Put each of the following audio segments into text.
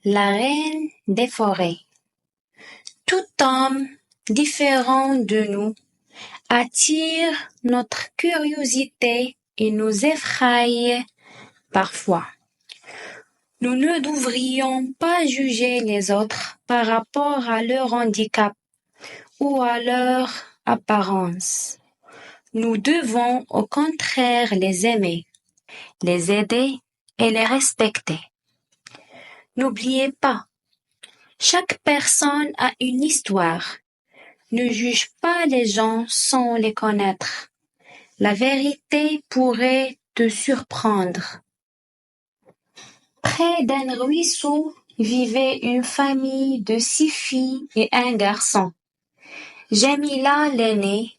La reine des forêts. Tout homme différent de nous attire notre curiosité et nous effraie parfois. Nous ne devrions pas juger les autres par rapport à leur handicap ou à leur apparence. Nous devons au contraire les aimer, les aider et les respecter. N'oubliez pas, chaque personne a une histoire. Ne juge pas les gens sans les connaître. La vérité pourrait te surprendre. Près d'un ruisseau vivait une famille de 6 filles et un garçon. Jamila, l'aînée,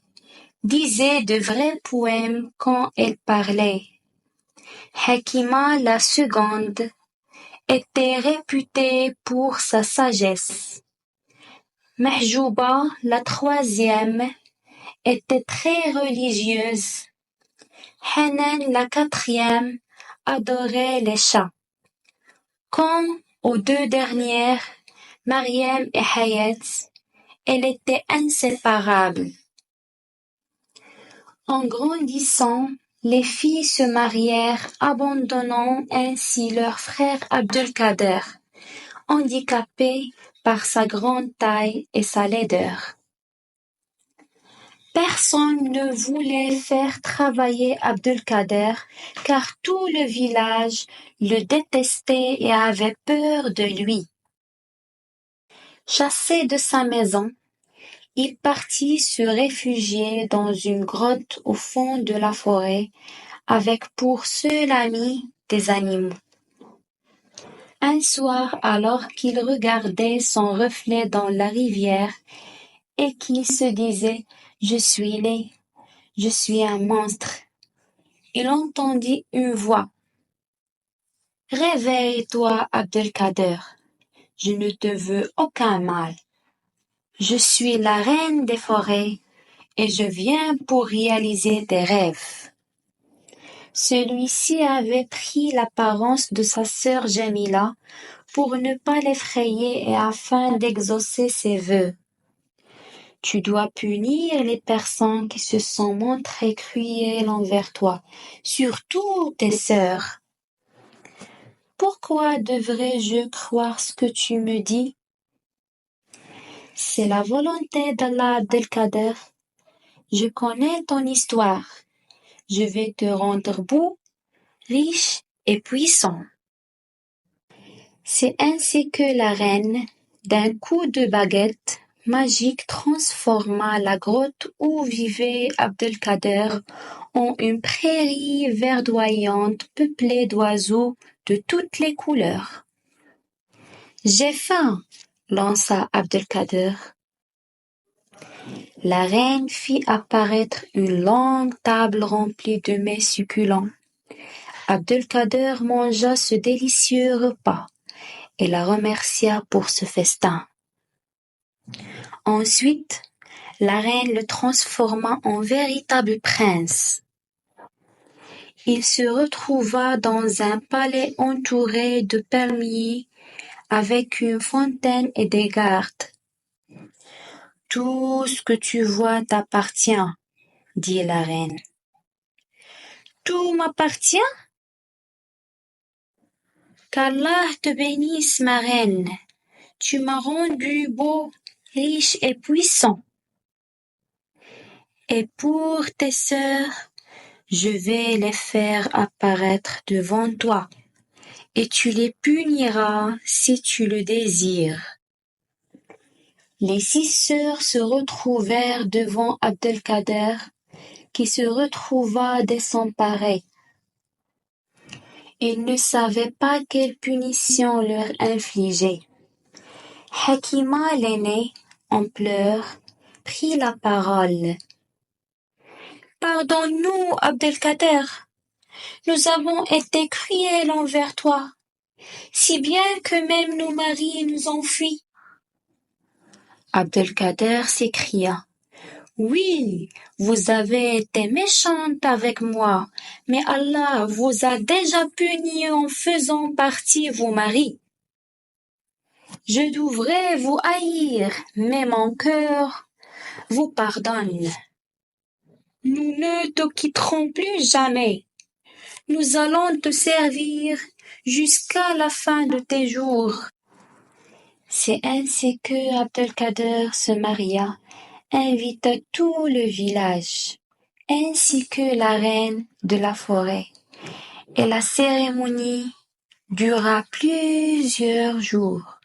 disait de vrais poèmes quand elle parlait. Hakima, la seconde, était réputée pour sa sagesse. Mahjouba, la troisième, était très religieuse. Hanan, la quatrième, adorait les chats. Quant aux deux dernières, Mariam et Hayat, elles étaient inséparables. En grandissant, les filles se marièrent, abandonnant ainsi leur frère Abdelkader, handicapé par sa grande taille et sa laideur. Personne ne voulait faire travailler Abdelkader car tout le village le détestait et avait peur de lui. Chassé de sa maison, il partit se réfugier dans une grotte au fond de la forêt avec pour seul ami des animaux. Un soir, alors qu'il regardait son reflet dans la rivière et qu'il se disait « Je suis laid, je suis un monstre », il entendit une voix. « Réveille-toi, Abdelkader, je ne te veux aucun mal. Je suis la reine des forêts et je viens pour réaliser tes rêves. » Celui-ci avait pris l'apparence de sa sœur Jamila pour ne pas l'effrayer et afin d'exaucer ses vœux. Tu dois punir les personnes qui se sont montrées cruelles envers toi, surtout tes sœurs. Pourquoi devrais-je croire ce que tu me dis? C'est la volonté d'Allah Abdelkader. Je connais ton histoire. Je vais te rendre beau, riche et puissant. C'est ainsi que la reine, d'un coup de baguette magique, transforma la grotte où vivait Abdelkader en une prairie verdoyante peuplée d'oiseaux de toutes les couleurs. « J'ai faim !» lança Abdelkader. La reine fit apparaître une longue table remplie de mets succulents. Abdelkader mangea ce délicieux repas et la remercia pour ce festin. Ensuite, la reine le transforma en véritable prince. Il se retrouva dans un palais entouré de palmiers avec une fontaine et des gardes. « Tout ce que tu vois t'appartient, » dit la reine. « Tout m'appartient? Qu'Allah te bénisse, ma reine. Tu m'as rendu beau, riche et puissant. Et pour tes sœurs, je vais les faire apparaître devant toi, et tu les puniras si tu le désires. » Les 6 sœurs se retrouvèrent devant Abdelkader, qui se retrouva désemparé. Il ne savait pas quelle punition leur infliger. Hakima, l'aînée, en pleurs, prit la parole. « Pardonne-nous, Abdelkader. Nous avons été cruels envers toi, si bien que même nos maris nous ont fuis. » Abdelkader s'écria. « Oui, vous avez été méchante avec moi, mais Allah vous a déjà puni en faisant partie vos maris. » Je devrais vous haïr, mais mon cœur vous pardonne. Nous ne te quitterons plus jamais. Nous allons te servir jusqu'à la fin de tes jours. C'est ainsi que Abdelkader se maria, invita tout le village, ainsi que la reine de la forêt. Et la cérémonie dura plusieurs jours.